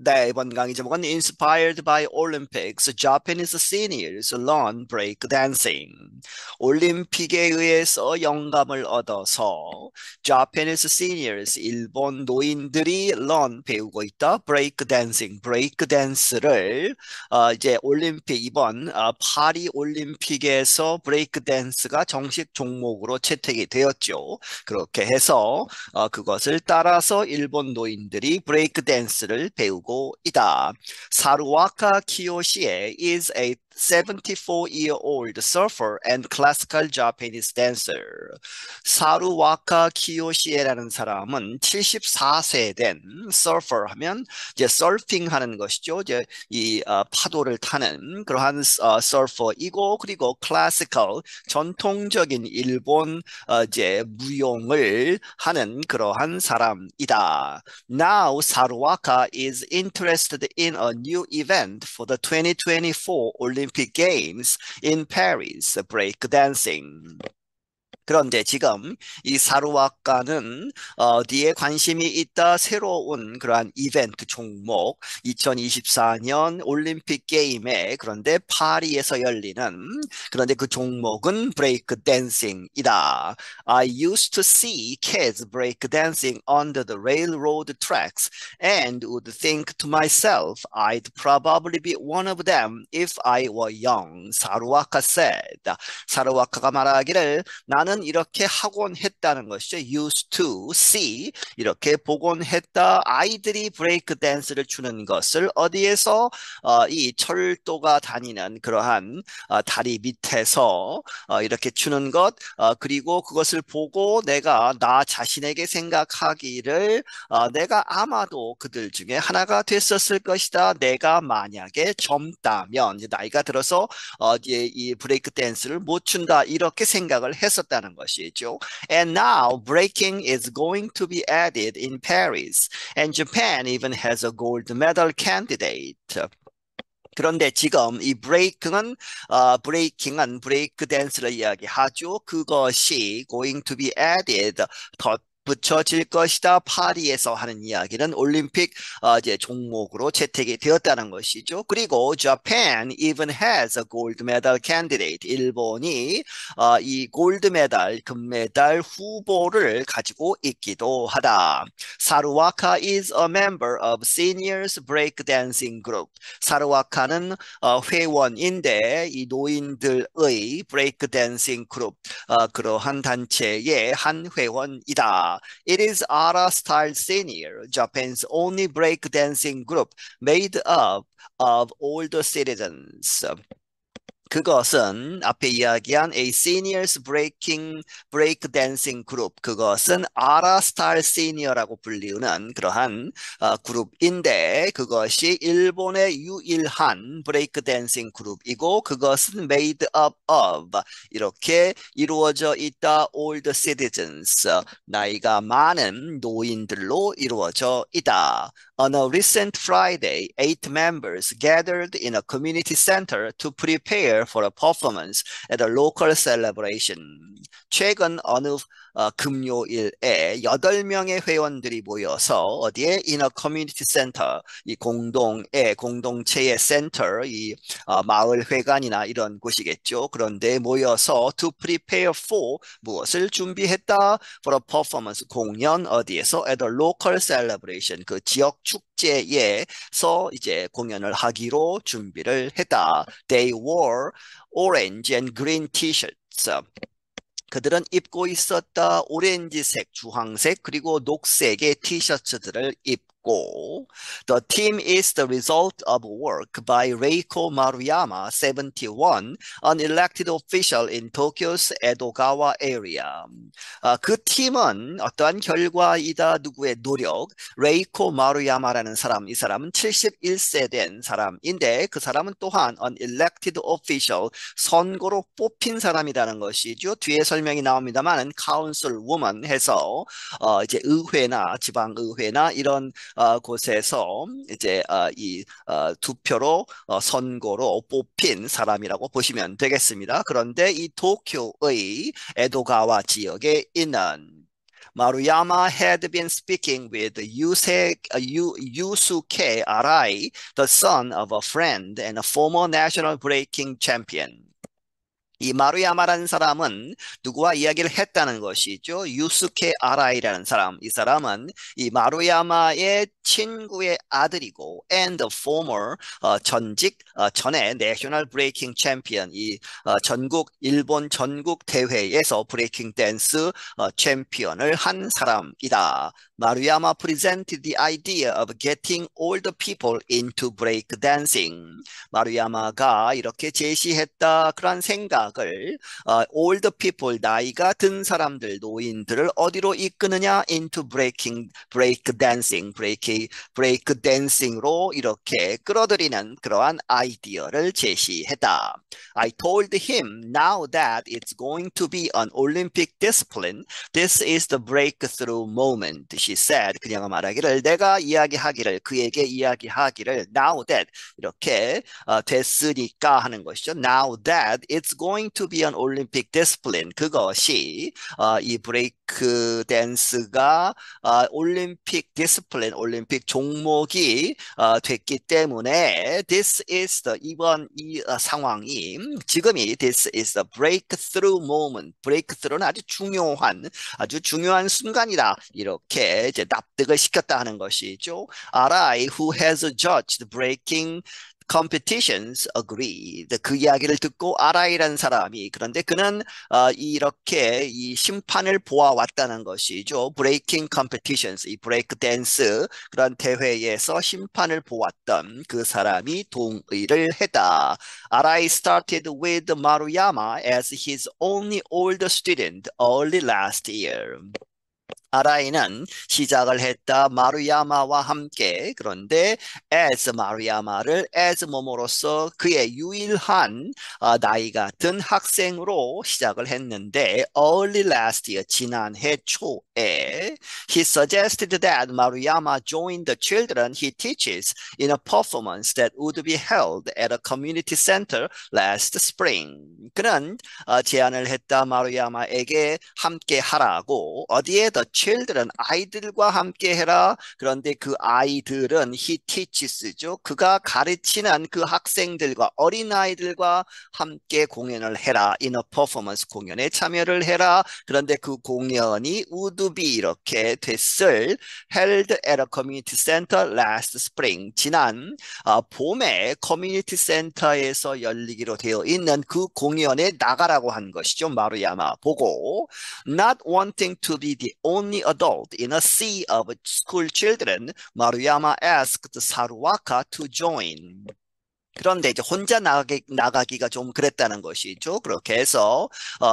네, 이번 강의 제목은 Inspired by Olympics, Japanese Seniors Learn Break Dancing. 올림픽에 의해서 영감을 얻어서 Japanese Seniors, 일본 노인들이 learn, 배우고 있다. Break Dancing, 브레이크 댄스를 이제 올림픽 이번 파리 올림픽에서 브레이크 댄스가 정식 종목으로 채택이 되었죠. 그렇게 해서 그것을 따라서 일본 노인들이 브레이크 댄스를 배우고 있다. 사루아카 키요시에 is a 74-year-old surfer and classical Japanese dancer. 사루와카 키요시에라는 사람은 74세 된 surfer 하면 이제 서핑하는 것이죠. 이제 이 파도를 타는 그러한 surfer이고 그리고 classical 전통적인 일본 이제 무용을 하는 그러한 사람이다. Now Saruaka is interested in a new event for the 2024 Olympic Games in Paris, breakdancing. 그런데 지금 이 사루아카는 어디에 관심이 있다? 새로운 그러한 이벤트 종목 2024년 올림픽 게임에 그런데 파리에서 열리는 그런데 그 종목은 브레이크 댄싱이다. I used to see kids break dancing under the railroad tracks and would think to myself I'd probably be one of them if I were young. 사루아카 said. 사루아카가 말하기를 나는 이렇게 하곤 했다는 것이죠. used to see 이렇게 보곤 했다. 아이들이 브레이크 댄스를 추는 것을 어디에서 이 철도가 다니는 그러한 다리 밑에서 이렇게 추는 것 그리고 그것을 보고 내가 나 자신에게 생각하기를 내가 아마도 그들 중에 하나가 됐었을 것이다. 내가 만약에 젊다면 이제 나이가 들어서 이제 이 브레이크 댄스를 못 춘다 이렇게 생각을 했었다는 것이죠. And now breaking is going to be added in Paris, and Japan even has a gold medal candidate. 그런데 지금 이 브레이킹은 브레이크 댄스를 이야기하죠. 그것이 going to be added 더 붙여질 것이다. 파리에서 하는 이야기는 올림픽 이제 종목으로 채택이 되었다는 것이죠. 그리고 Japan even has a gold medal candidate. 일본이 이 골드 메달, 금메달 후보를 가지고 있기도 하다. 사루아카 is a member of seniors breakdancing group. 사르와카는 회원인데 이 노인들의 브레이크 댄싱 그룹 그러한 단체의 한 회원이다. It is Ara Style Senior, Japan's only break dancing group made up of older citizens. 그것은 앞에 이야기한 A Seniors Break Dancing Group 그것은 아라 스타일 시니어라고 불리우는 그러한 그룹인데 그것이 일본의 유일한 브레이크 댄싱 그룹이고 그것은 made up of 이렇게 이루어져 있다 old citizens 나이가 많은 노인들로 이루어져 있다. On a recent Friday, 8 members gathered in a community center to prepare for a performance at a local celebration. 최근 어느 금요일에 8명의 회원들이 모여서 어디에 in a community center 이 공동체의 센터 이 마을 회관이나 이런 곳이겠죠. 그런데 모여서 to prepare for 무엇을 준비했다 for a performance 공연 어디에서 at a local celebration 그 지역 축제에서 이제 공연을 하기로 준비를 했다. They wore orange and green t-shirts. 그들은 입고 있었다 오렌지색, 주황색 그리고 녹색의 티셔츠들을 입고 The team is the result of work by Reiko Maruyama, 71, an elected official in Tokyo's Edogawa area. 그 팀은 어떠한 결과이다 누구의 노력 레이코 마루야마라는 사람 이 사람은 71세 된 사람인데 그 사람은 또한 an elected official 선거로 뽑힌 사람이라는 것이죠. 뒤에 설명이 나옵니다만 council woman 해서 이제 의회나 지방의회나 이런 곳에서 이제 이 투표로 선거로 뽑힌 사람이라고 보시면 되겠습니다. 그런데 이 도쿄의 에도가와 지역에 있는 Maruyama had been speaking with Yusuke Arai, the son of a friend and a former national breaking champion. 이 마루야마라는 사람은 누구와 이야기를 했다는 것이죠. 유스케 아라이라는 사람. 이 사람은 이 마루야마의 친구의 아들이고 and the former 전에 내셔널 브레이킹 챔피언 일본 전국 대회에서 브레이킹 댄스 챔피언을 한 사람이다. 마루야마 presented the idea of getting older people into break dancing. 마루야마가 이렇게 제시했다 그런 생각을 old people 나이가 든 사람들 노인들을 어디로 이끄느냐 into break dancing break dancing로 이렇게 끌어들이는 그러한 아이디어를 제시했다. I told him now that it's going to be an Olympic discipline. This is the breakthrough moment. She said. 그녀가 말하기를 그에게 이야기하기를 now that 이렇게 됐으니까 하는 것이죠. Now that it's going to be an Olympic discipline. 그것이 이 브레이크 댄스가 올림픽 디스플린, 올림픽 종목이 됐기 때문에 this is the 이 상황이 지금이 this is the breakthrough moment. breakthrough는 아주 중요한 순간이다. 이렇게 이제 납득을 시켰다 하는 것이죠. Arai, who has judged breaking competitions agreed. 그 이야기를 듣고 아라이라는 사람이 그런데 그는 이렇게 이 심판을 보아왔다는 것이죠. breaking competitions, 이 브레이크 댄스 그런 대회에서 심판을 보았던 그 사람이 동의를 했다. 아라이 started with Maruyama as his only older student early last year. 아라이는 시작을 했다 마루야마와 함께. 그런데 마루야마를 뭐뭐로서 그의 유일한 나이가 든 학생으로 시작을 했는데 early last year 지난해 초에 he suggested that Maruyama join the children he teaches in a performance that would be held at a community center last spring. 그는 제안을 했다 마루야마에게 함께 하라고. 어디에 더 children 아이들과 함께 해라. 그런데 그 아이들은 he teaches죠. 그가 가르치는 그 학생들과 어린아이들과 함께 공연을 해라. in a performance 공연에 참여를 해라. 그런데 그 공연이 would be 이렇게 됐을 held at a community center last spring. 지난 봄에 커뮤니티 센터에서 열리기로 되어 있는 그 공연에 나가라고 한 것이죠. 마루야마 보고 not wanting to be the only adult in a sea of school children, Maruyama asked Saruwaka to join. 그런데 이제 혼자 나가기가 좀 그랬다는 것이죠. 그렇게 해서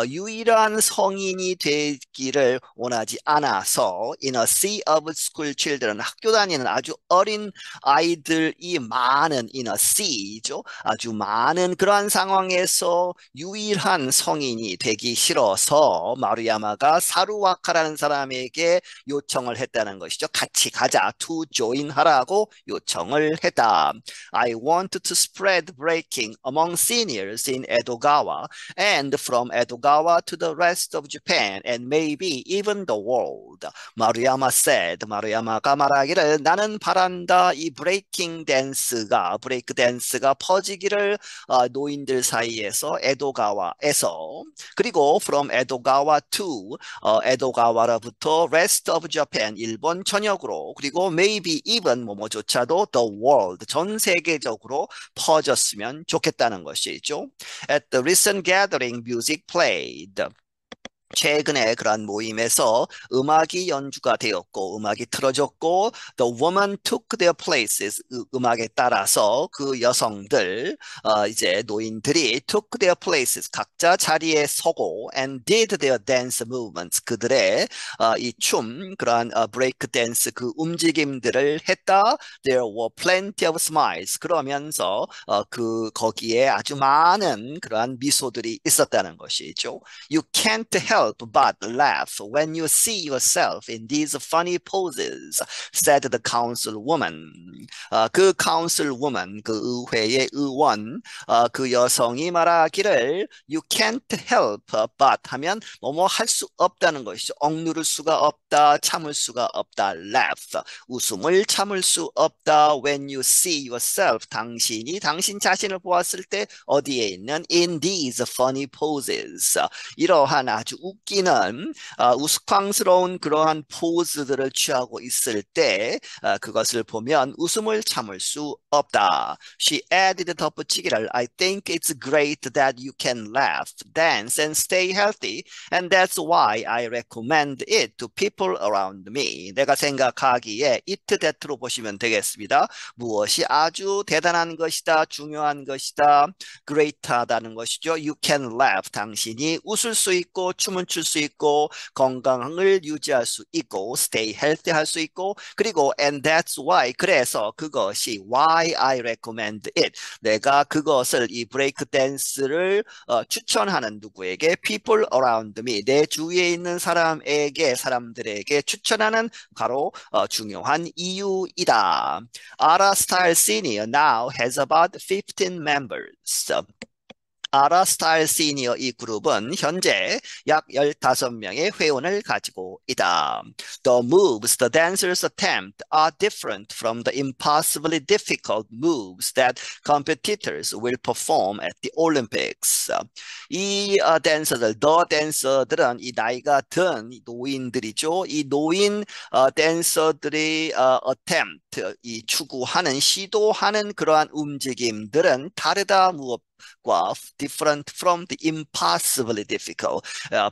유일한 성인이 되기를 원하지 않아서 in a sea of school children 학교 다니는 아주 어린 아이들이 많은 in a sea죠. 아주 많은 그러한 상황에서 유일한 성인이 되기 싫어서 마루야마가 사루와카라는 사람에게 요청을 했다는 것이죠. 같이 가자 to join 하라고 요청을 했다. I want to spread breaking among seniors in Edogawa and from Edogawa to the rest of Japan and maybe even the world. 마루야마 said. 마루야마가 말하기를 나는 바란다 이 브레이크 댄스가 퍼지기를 노인들 사이에서 에도가와에서 그리고 from Edogawa to 에도가와로부터 rest of Japan 일본 전역으로 그리고 maybe even 뭐뭐조차도 the world 전 세계적으로 퍼졌으면 좋겠다는 것이죠. At the recent gathering, music played. 최근에 그런 모임에서 음악이 연주가 되었고 음악이 틀어졌고 the women took their places 음악에 따라서 그 여성들 이제 노인들이 took their places 각자 자리에 서고 and did their dance movements 그들의 이 춤 그러한 브레이크 댄스 그 움직임들을 했다. There were plenty of smiles 그러면서 거기에 아주 많은 그러한 미소들이 있었다는 것이죠. You can't help help but laugh when you see yourself in these funny poses, said the councilwoman. 그 councilwoman, 그 의회의 의원, 그 여성이 말하기를 you can't help but 하면 뭐뭐 할 수 없다는 것이죠. 억누를 수가 없다, 참을 수가 없다. laugh, 웃음을 참을 수 없다. when you see yourself, 당신이 당신 자신을 보았을 때 어디에 있는 in these funny poses, 이러한 아주 웃기는 우스꽝스러운 그러한 포즈들을 취하고 있을 때 그것을 보면 웃음을 참을 수 없다. She added 덧붙이기를 I think it's great that you can laugh, dance and stay healthy and that's why I recommend it to people around me. 내가 생각하기에 it that로 보시면 되겠습니다. 무엇이 아주 대단한 것이다, 중요한 것이다, great하다는 것이죠. You can laugh, 당신이 웃을 수 있고 춤을 출 수 있고 건강을 유지할 수 있고 stay healthy 할 수 있고 그리고 and that's why, 그래서 그것이 why I recommend it, 내가 그것을 이 브레이크 댄스를 추천하는 누구에게 people around me, 내 주위에 있는 사람들에게 추천하는 바로 중요한 이유이다. Ara Style Senior now has about 15 members. 아라 스타일 시니어 이 그룹은 현재 약 15명의 회원을 가지고 있다. The moves the dancers attempt are different from the impossibly difficult moves that competitors will perform at the Olympics. 이 댄서들은 이 나이가 든 노인들이죠. 이 노인 댄서들이 attempt, 이 추구하는, 시도하는 그러한 움직임들은 다르다 무엇과 different from the impossibly difficult,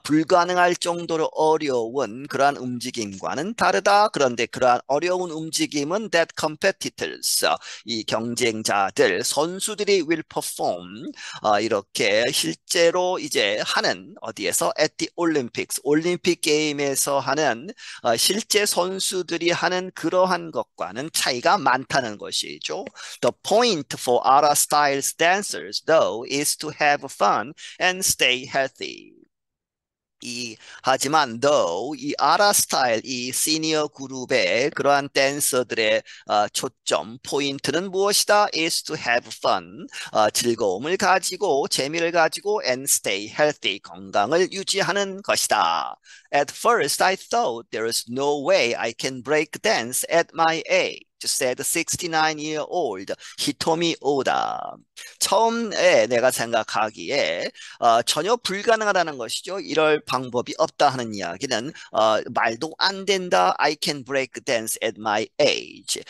불가능할 정도로 어려운 그러한 움직임과는 다르다. 그런데 그러한 어려운 움직임은 that competitors, 이 경쟁자들, 선수들이 will perform, 이렇게 실제로 이제 하는 어디에서 at the Olympics, 올림픽 게임에서 하는 실제 선수들이 하는 그러한 것과는 차이가 많다는 것이죠. The point for Ara Styles dancers, though, is to have fun and stay healthy. 하지만 though 이 아라 스타일 이 시니어 그룹의 그러한 댄서들의 초점 포인트는 무엇이다? is to have fun, 즐거움을 가지고 재미를 가지고 and stay healthy, 건강을 유지하는 것이다. At first I thought there is no way I can break dance at my age, said 69-year-old 히토미 오다. 처음에 내가 생각하기에 전혀 불가능하다는 것이죠. 이럴 방법이 없다 하는 이야기는 말도 안 된다. I can break dance at my age.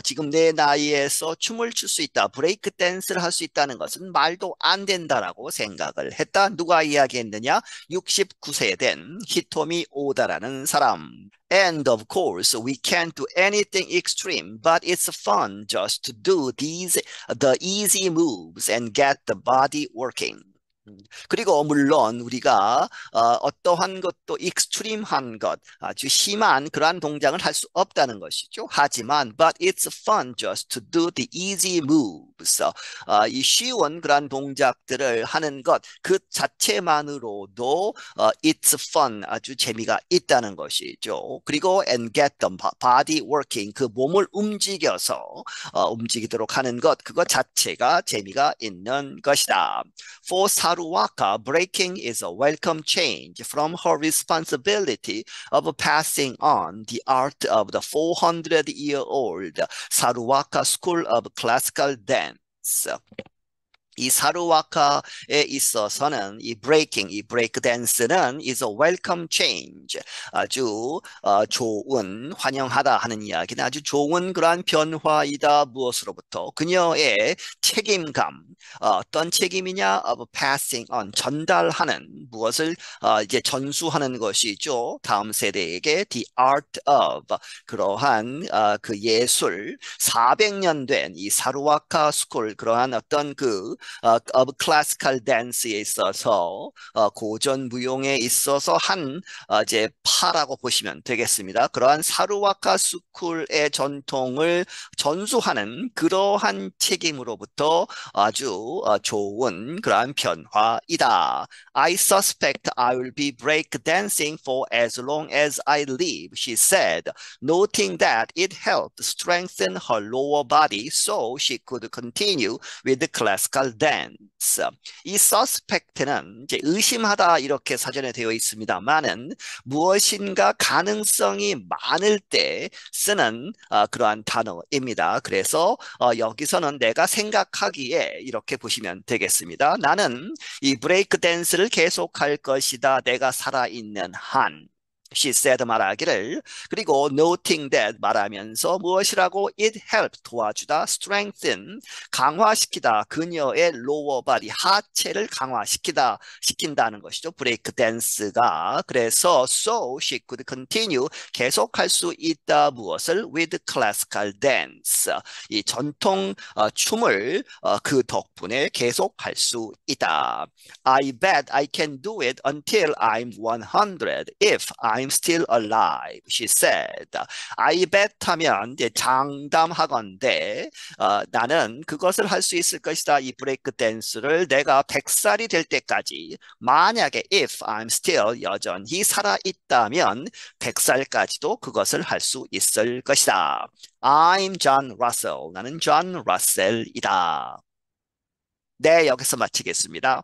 지금 내 나이에서 춤을 출 수 있다. 브레이크 댄스를 할 수 있다는 것은 말도 안 된다라고 생각을 했다. 누가 이야기했느냐? 69세 된 히토미 오다라는 사람. And of course, we can't do anything extreme, but it's fun just to do the easy moves and get the body working. 그리고 물론 우리가 어떠한 것도 익스트림한 것, 아주 심한 그러한 동작을 할 수 없다는 것이죠. 하지만 but it's fun just to do the easy moves. 이 쉬운 그러한 동작들을 하는 것 그 자체만으로도 it's fun, 아주 재미가 있다는 것이죠. 그리고 and get the body working, 그 몸을 움직이도록 하는 것, 그것 자체가 재미가 있는 것이다. For Saruwaka, breaking is a welcome change from her responsibility of passing on the art of the 400-year-old Saruwaka School of Classical Dance. 이 사루와카에 있어서는 이 브레이크 댄스는 is a welcome change, 아주 좋은, 환영하다 하는 이야기는 아주 좋은 그러한 변화이다. 무엇으로부터? 그녀의 책임감, 어떤 책임이냐? of passing on, 전달하는, 무엇을 이제 전수하는 것이죠. 다음 세대에게 the art of, 그러한 그 예술, 400년 된 이 사루와카 스쿨, 그러한 어떤 그 of classical dance에 있어서 고전 무용에 있어서 한 이제 파라고 보시면 되겠습니다. 그러한 사루와카 스쿨의 전통을 전수하는 그러한 책임으로부터 아주 좋은 그러한 변화이다. I suspect I will be breakdancing for as long as I live, she said, noting that it helped strengthen her lower body so she could continue with the classical dance. 이 suspect는 이제 의심하다 이렇게 사전에 되어 있습니다만은 무엇인가 가능성이 많을 때 쓰는 그러한 단어입니다. 그래서 여기서는 내가 생각하기에 이렇게 보시면 되겠습니다. 나는 이 브레이크 댄스를 계속할 것이다. 내가 살아있는 한. She said 말하기를 그리고 noting that 말하면서 무엇이라고 it helped 도와주다 strengthen 강화시키다 그녀의 lower body 하체를 강화시키다 시킨다는 것이죠. 브레이크 댄스가 그래서 so she could continue 계속할 수 있다 무엇을 with classical dance 이 전통 춤을 그 덕분에 계속할 수 있다. I bet I can do it until I'm 100 if I'm still alive, she said. I bet 하면 이제 장담하건대 나는 그것을 할 수 있을 것이다. 이 브레이크 댄스를 내가 100살이 될 때까지 만약에 if I'm still 여전히 살아있다면 100살까지도 그것을 할 수 있을 것이다. I'm John Russell. 나는 존 러셀이다. 네, 여기서 마치겠습니다.